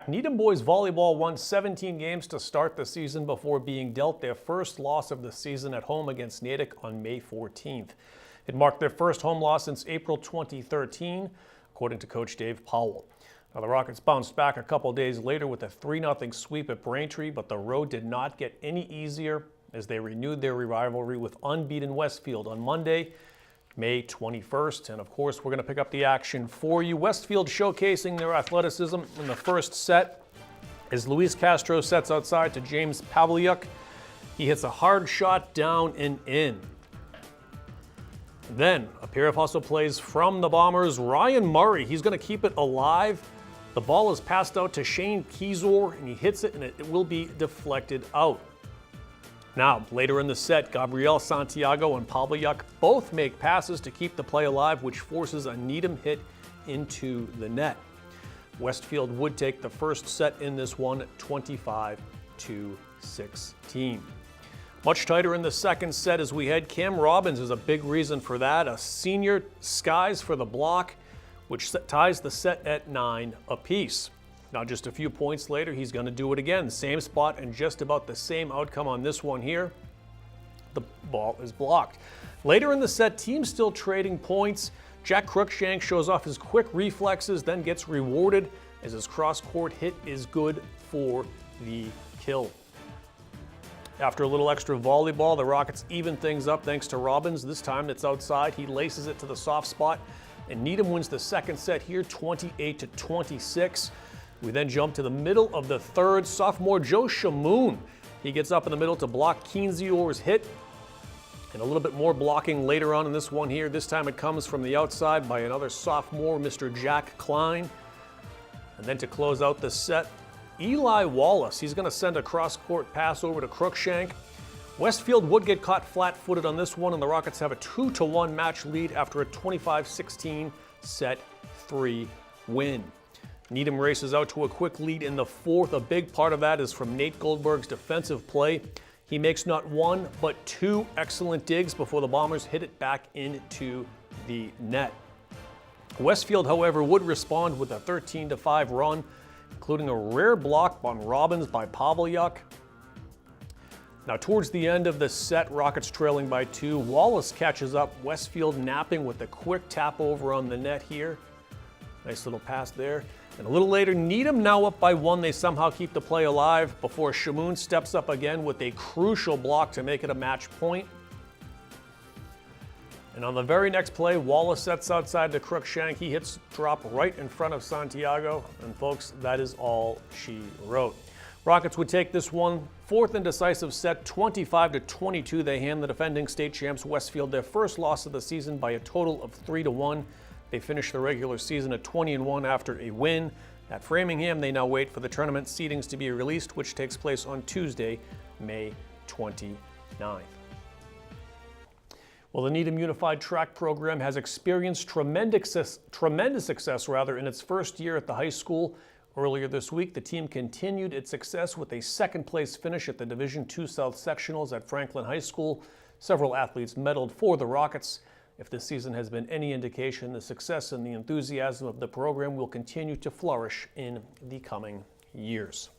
back. Needham boys volleyball won 17 games to start the season before being dealt their first loss of the season at home against Needham on May 14th. It marked their first home loss since April 2013, according to Coach Dave Powell. Now, the Rockets bounced back a couple days later with a 3-0 sweep at Braintree, but the road did not get any easier as they renewed their rivalry with unbeaten Westfield on Monday, May 21st. And of course, we're going to pick up the action for you. Westfield showcasing their athleticism in the first set as Luis Castro sets outside to James Pavliuk. He hits a hard shot down and in. Then a pair of hustle plays from the Bombers. Ryan Murray, he's going to keep it alive. The ball is passed out to Shane Kezor, and he hits it, and it will be deflected out. Now, later in the set, Gabriel Santiago and Pavliuk both make passes to keep the play alive, which forces a Needham hit into the net. Westfield would take the first set in this one, 25-16. Much tighter in the second set as we head. Cam Robbins is a big reason for that. A senior skies for the block, which ties the set at 9 apiece. Now, just a few points later, he's going to do it again. Same spot and just about the same outcome on this one here. The ball is blocked. Later in the set, teams still trading points. Jack Cruikshank shows off his quick reflexes, then gets rewarded as his cross-court hit is good for the kill. After a little extra volleyball, the Rockets even things up thanks to Robbins. This time it's outside. He laces it to the soft spot, and Needham wins the second set here, 28-26. We then jump to the middle of the third. Sophomore Joe Shamoon, he gets up in the middle to block Keenzior's hit. And a little bit more blocking later on in this one here. This time it comes from the outside by another sophomore, Mr. Jack Klein. And then to close out the set, Eli Wallace, he's going to send a cross-court pass over to Cruikshank. Westfield would get caught flat-footed on this one, and the Rockets have a 2-1 match lead after a 25-16 set 3 win. Needham races out to a quick lead in the fourth. A big part of that is from Nate Goldberg's defensive play. He makes not one, but 2 excellent digs before the Bombers hit it back into the net. Westfield, however, would respond with a 13-5 run, including a rare block on Robbins by Pavliuk. Now, towards the end of the set, Rockets trailing by 2. Wallace catches up. Westfield napping with a quick tap over on the net here. Nice little pass there. And a little later, Needham now up by 1. They somehow keep the play alive before Shamoon steps up again with a crucial block to make it a match point. And on the very next play, Wallace sets outside to Cruikshank. He hits drop right in front of Santiago. And folks, that is all she wrote. Rockets would take this one, fourth and decisive set, 25-22. They hand the defending state champs Westfield their first loss of the season by a total of 3-1. They finished the regular season at 20-1 after a win. At Framingham, they now wait for the tournament seedings to be released, which takes place on Tuesday, May 29th. Well, the Needham Unified Track Program has experienced tremendous success in its first year at the high school. Earlier this week, the team continued its success with a second-place finish at the Division II South Sectionals at Franklin High School. Several athletes medaled for the Rockets. If this season has been any indication, the success and the enthusiasm of the program will continue to flourish in the coming years.